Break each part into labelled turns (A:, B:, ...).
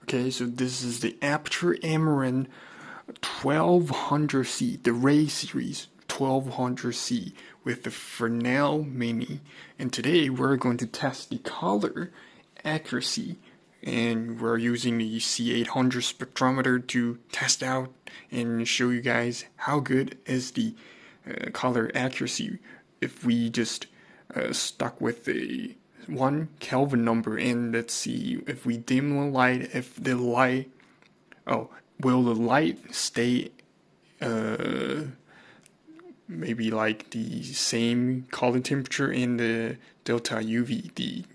A: Okay, so this is the Aperture Amaran 1200C, the Ray series 1200C with the Fresnel Mini. And today we're going to test the color accuracy, and we're using the C800 spectrometer to test out and show you guys how good is the color accuracy if we just stuck with the 1 Kelvin number. And let's see if we dim the light, if the light, will the light stay maybe like the same color temperature in the delta UV, the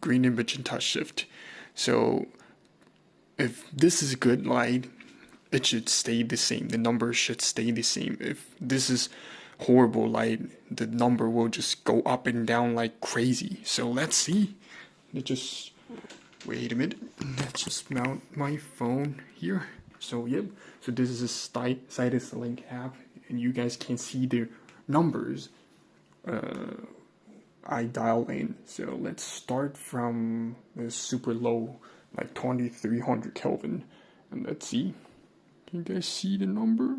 A: green and magenta shift. So if this is good light, it should stay the same. The number should stay the same. If this is horrible light, the number will just go up and down like crazy. So let's see. Just wait a minute. Let's just mount my phone here. So yep. So this is a c800 link app, and you guys can see the numbers I dial in. So let's start from the super low, like 2300 Kelvin, and let's see. Can you guys see the number?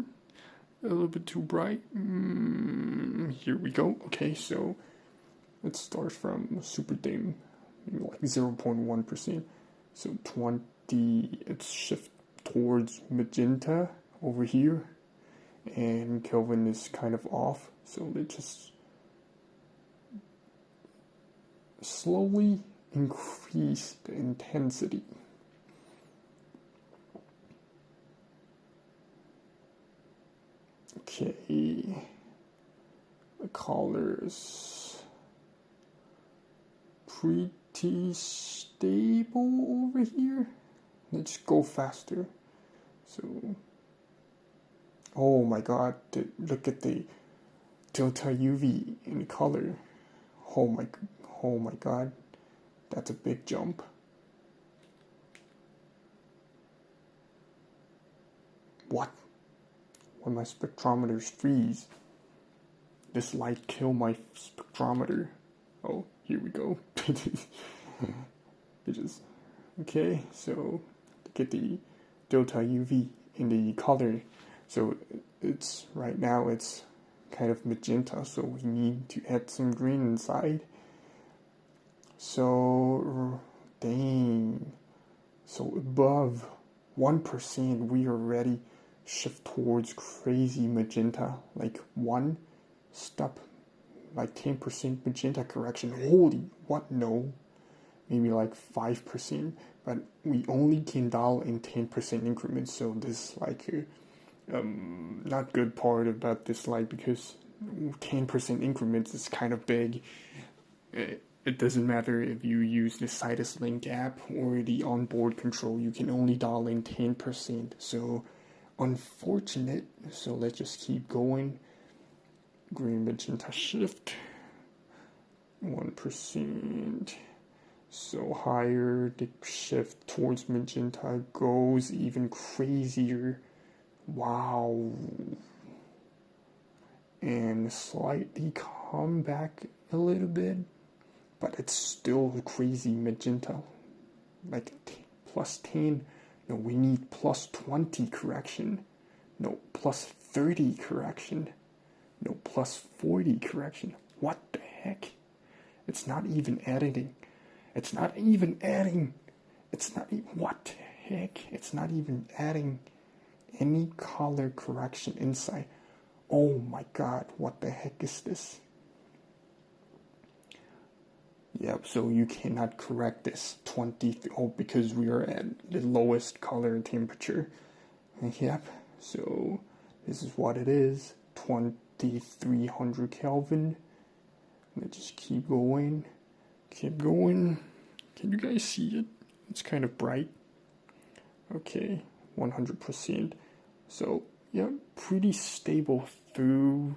A: A little bit too bright. Here we go. Okay, so let's start from super dim, maybe like 0.1%. So 20, it's shift towards magenta over here, and Kelvin is kind of off. So let's just slowly increase the intensity. Okay, the color is pretty stable over here. Let's go faster. So, oh my god, look at the delta UV in the color. Oh my god, that's a big jump. What? When my spectrometers freeze, this light kill my spectrometer. Oh, here we go. Okay, so get the delta UV in the color. So it's right now it's kind of magenta, so we need to add some green inside. So dang, so above 1% we are ready shift towards crazy magenta, like 1 step, like 10% magenta correction. Holy, what? No, maybe like 5%, but we only can dial in 10% increments. So this like not good part about this light, because 10% increments is kind of big. It doesn't matter if you use the c800 Link app or the onboard control, you can only dial in 10%. So unfortunate. So let's just keep going. Green magenta shift 1%. So higher the shift towards magenta goes, even crazier. Wow. And slightly come back a little bit, but it's still crazy magenta, like plus 10. No, we need plus 20 correction. No, plus 30 correction. No, plus 40 correction. What the heck? It's not even adding. It's not even adding. It's not even, what the heck? It's not even adding any color correction inside. Oh my god, what the heck is this? Yep, so you cannot correct this 20, because we are at the lowest color temperature. Yep, so this is what it is, 2300 Kelvin. Let's just keep going. Can you guys see it? It's kind of bright. Okay, 100%. So, yeah, pretty stable through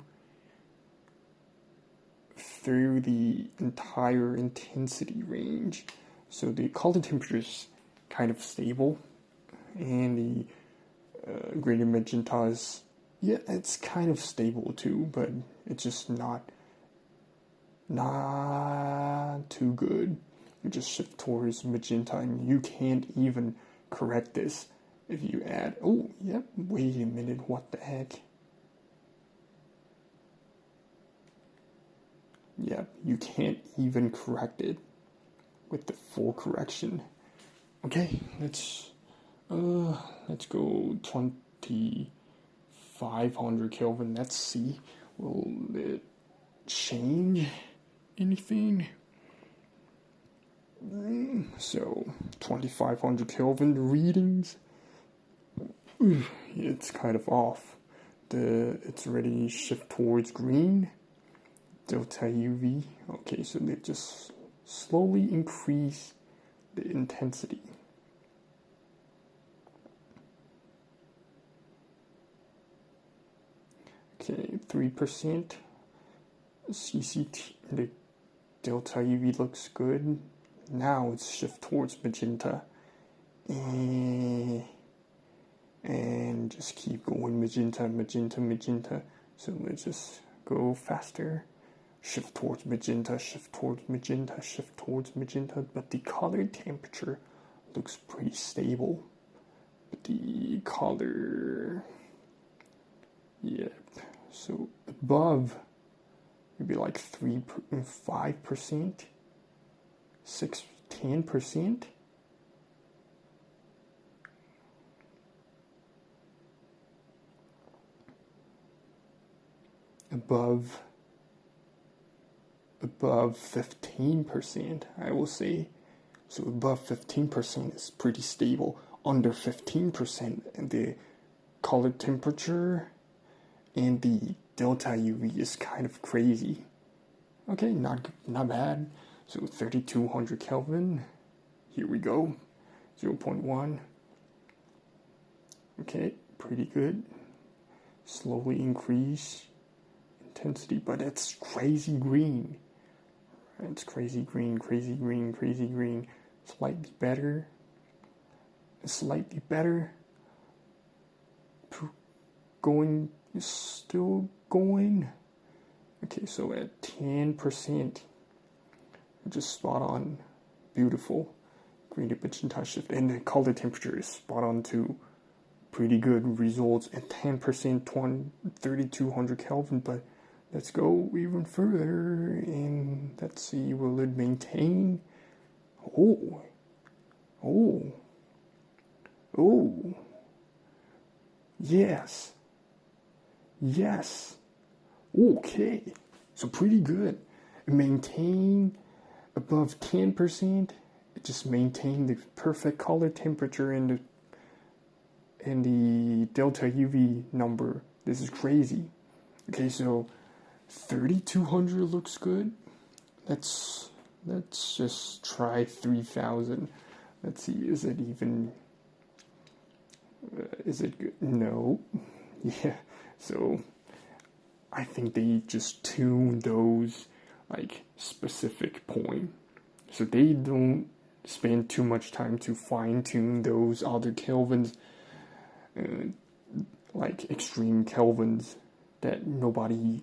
A: the entire intensity range. So the color temperature is kind of stable, and the gradient magenta is, yeah, it's kind of stable too, but it's just not too good. You just shift towards magenta, and you can't even correct this if you add, oh, yep, wait a minute, what the heck? Yep, you can't even correct it with the full correction. Okay, let's go 2500 Kelvin. Let's see, will it change anything? So 2500 Kelvin readings, it's kind of off. It's already shift towards green. Delta UV. Okay, so they just slowly increase the intensity. Okay, 3%. CCT, the delta UV looks good. Now it's shift towards magenta. And just keep going magenta, magenta, magenta. So let's just go faster. Shift towards magenta, shift towards magenta, shift towards magenta. But the color temperature looks pretty stable. But the color, yep. So above, maybe like 5%, 10%. Above 15%, I will say. So above 15% is pretty stable. Under 15%, and the color temperature and the delta UV is kind of crazy. Okay, not bad. So 3200 Kelvin. Here we go. 0.1. Okay, pretty good. Slowly increase intensity, but it's crazy green. It's crazy green, crazy green, crazy green. Slightly better. Slightly better. Going, still going. Okay, so at 10%, just spot on. Beautiful. Green to magenta shift, and the color temperature is spot on too. Pretty good results at 10%, 3200 Kelvin, but let's go even further and let's see, will it maintain? Oh, yes, okay, so pretty good. Maintain above 10%, just maintain the perfect color temperature and the delta UV number. This is crazy. Okay, so 3200 looks good. Let's just try 3000. Let's see, is it even, is it good? No. Yeah, so I think they just tune those like specific point, so they don't spend too much time to fine tune those other kelvins, like extreme kelvins that nobody,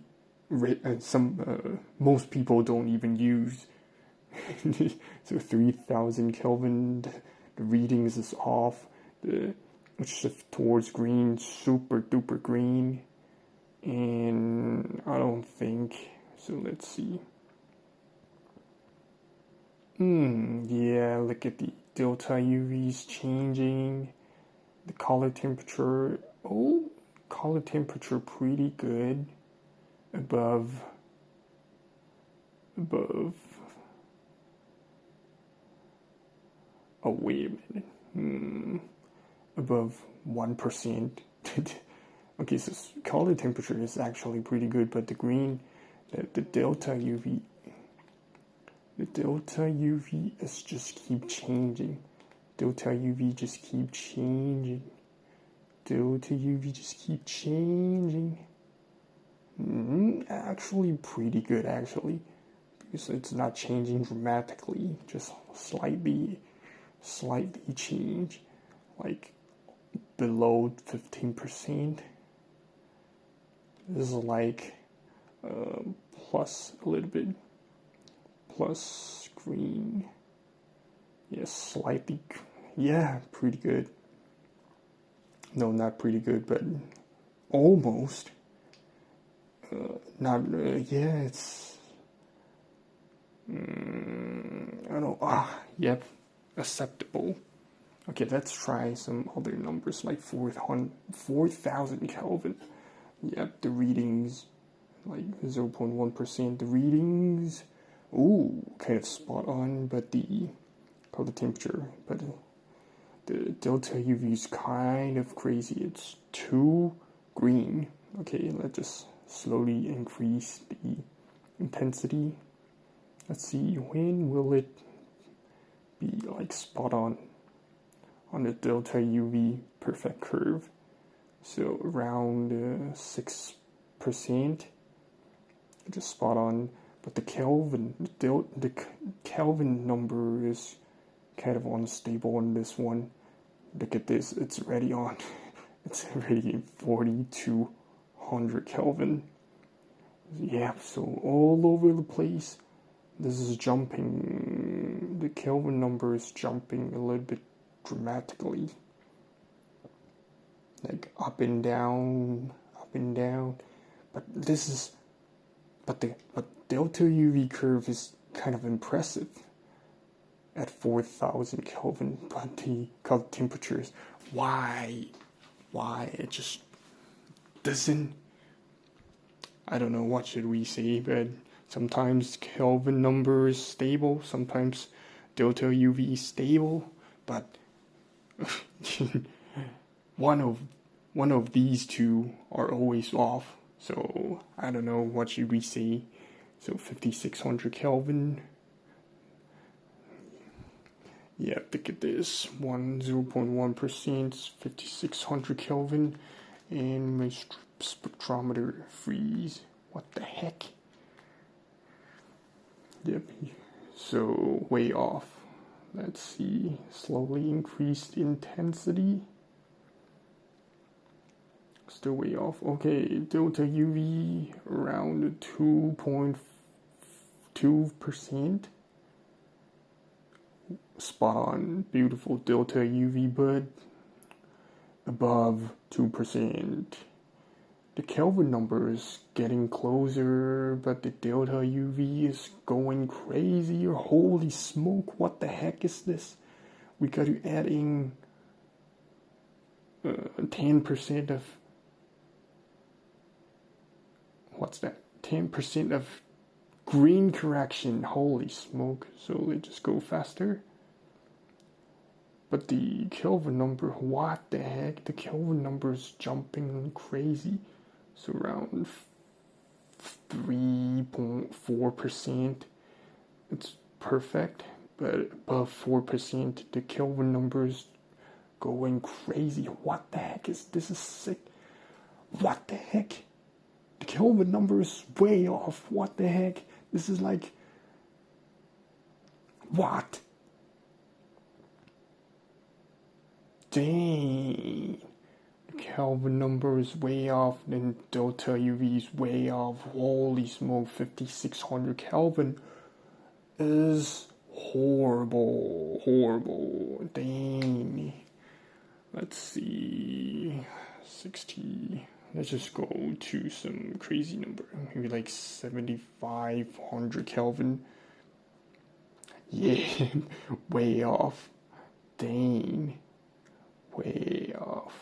A: most people don't even use. So 3000 Kelvin, the readings is off. The shift towards green, super duper green, and I don't think so. Let's see. Yeah, look at the delta UVs changing. The color temperature, color temperature pretty good. Above. Oh, wait a minute. Above 1%. Okay, so color temperature is actually pretty good, but the green, the delta UV, is just keep changing. Delta UV just keep changing. Delta UV just keep changing. Actually pretty good, actually, because it's not changing dramatically, just slightly change, like below 15%. This is like plus a little bit, plus green. Yes, slightly. yeah, pretty good. No, not pretty good, but almost. Not, yeah, it's, I don't know, yep, acceptable. Okay, let's try some other numbers like 4,000 Kelvin. Yep, the readings, like 0.1%. The readings, ooh, kind of spot on, but the color temperature, but the delta UV is kind of crazy. It's too green. Okay, let's just slowly increase the intensity. Let's see, when will it be like spot on the delta UV perfect curve? So around 6%, just spot on. But the Kelvin, the Kelvin number is kind of unstable on this one. Look at this, it's already on. It's already 4,200 Kelvin. Yeah, so all over the place. This is jumping. The Kelvin number is jumping a little bit dramatically. Like up and down, up and down. But this is, but delta UV curve is kind of impressive at 4,000 Kelvin, but the color temperatures, why it just doesn't, I don't know, what should we say, but sometimes Kelvin number is stable, sometimes delta UV is stable, but one of these two are always off. So I don't know, what should we say? So 5,600 Kelvin. Yeah, look at this. 0.1%, 5,600 Kelvin, and my spectrometer freeze. What the heck? Yep. So way off. Let's see. Slowly increased intensity. Still way off. Okay, delta UV around 2.2%. Spot on. Beautiful delta UV, but above 2%. The Kelvin number is getting closer, but the delta UV is going crazy. Holy smoke, what the heck is this? We got to add in 10% of, what's that? 10% of green correction. Holy smoke. So let's just go faster. But the Kelvin number, what the heck? The Kelvin number is jumping crazy. So around 3.4%. It's perfect, but above 4%, the Kelvin number is going crazy. What the heck is this? Is sick. What the heck? The Kelvin number is way off. What the heck? This is like, what? Dang. The Kelvin number is way off, then delta UV is way off. Holy smoke, 5,600 Kelvin is horrible. Dang. Let's see. 60. Let's just go to some crazy number. Maybe like 7,500 Kelvin. Yeah, way off. Dang. Way off.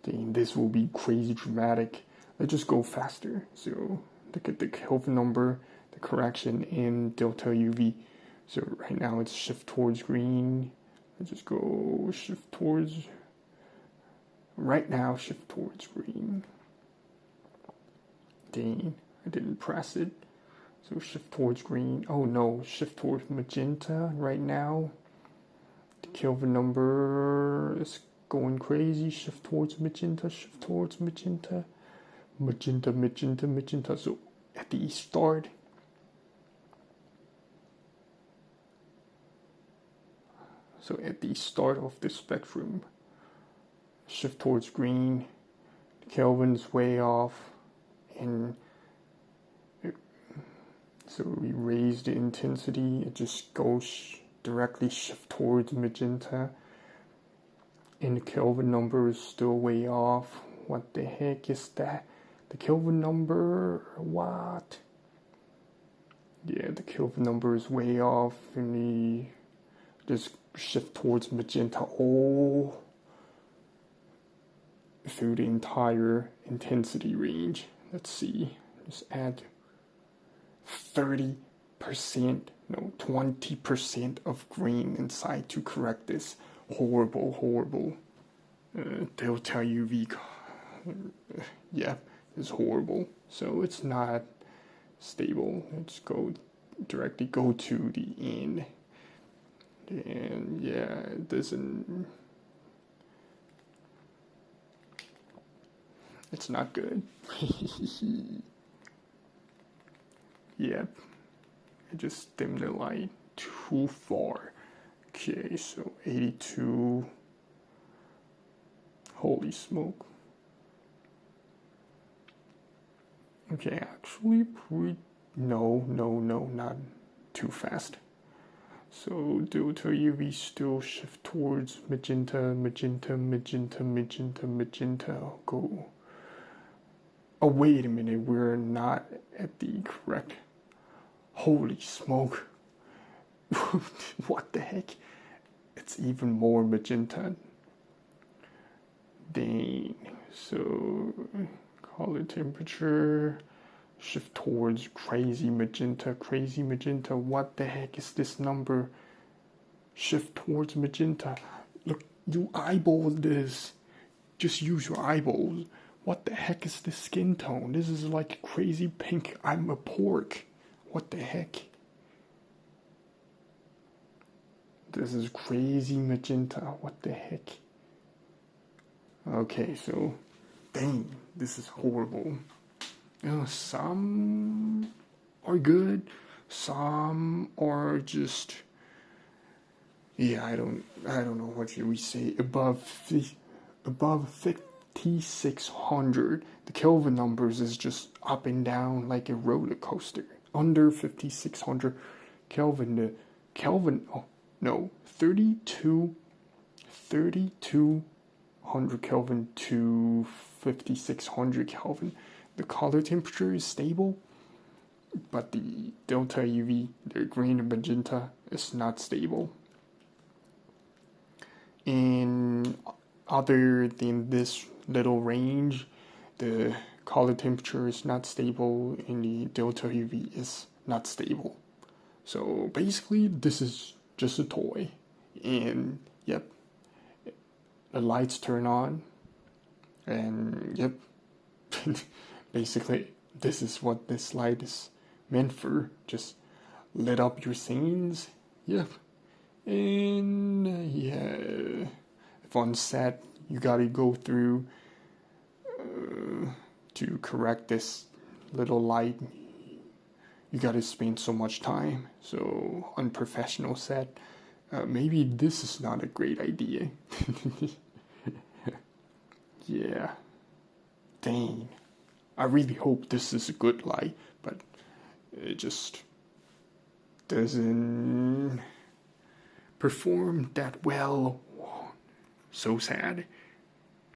A: Dang, this will be crazy dramatic. Let's just go faster. So look at the Kelvin number, the correction in delta UV. So right now it's shift towards green. Let's just go shift towards, right now shift towards green. Dang, I didn't press it. So shift towards green. Oh no, shift towards magenta right now. The Kelvin number is going crazy. Shift towards magenta, shift towards magenta. Magenta. So at the start, of the spectrum, shift towards green. Kelvin's way off, and So we raise the intensity, it just goes directly shift towards magenta. And the Kelvin number is still way off. What the heck is that? The Kelvin number, what? Yeah, the Kelvin number is way off, and we just shift towards magenta all through the entire intensity range. Let's see, just add 30%, no, 20% of green inside to correct this. Horrible. Delta UV, yeah, is horrible. So it's not stable. Let's directly go to the end. And yeah, it doesn't, it's not good. Yep, I just dimmed the light too far. Okay, so 82. Holy smoke. Okay, actually, no, not too fast. So delta UV still shift towards magenta. Go. Oh, wait a minute, we're not at the correct. Holy smoke. What the heck? It's even more magenta. Dang. So color temperature shift towards crazy magenta. What the heck is this number? Shift towards magenta. Look, you eyeball this. Just use your eyeballs. What the heck is this skin tone? This is like crazy pink. I'm a pork. What the heck? This is crazy magenta. What the heck? Okay, so, dang, this is horrible. Some are good, some are just, yeah, I don't know what should we say. Above 5600, the Kelvin numbers is just up and down like a roller coaster. Under 5600 Kelvin, the Kelvin, oh no, 3200 Kelvin to 5600 Kelvin. The color temperature is stable, but the delta UV, the green and magenta, is not stable. And other than this little range, the color temperature is not stable and the delta UV is not stable. So basically, this is just a toy. And yep, the lights turn on, and yep, basically this is what this light is meant for. Just lit up your scenes. Yep. And yeah, if on set you gotta go through to correct this little light, you gotta spend so much time. So unprofessional set, maybe this is not a great idea. Yeah, dang, I really hope this is a good light, but it just doesn't perform that well. So sad.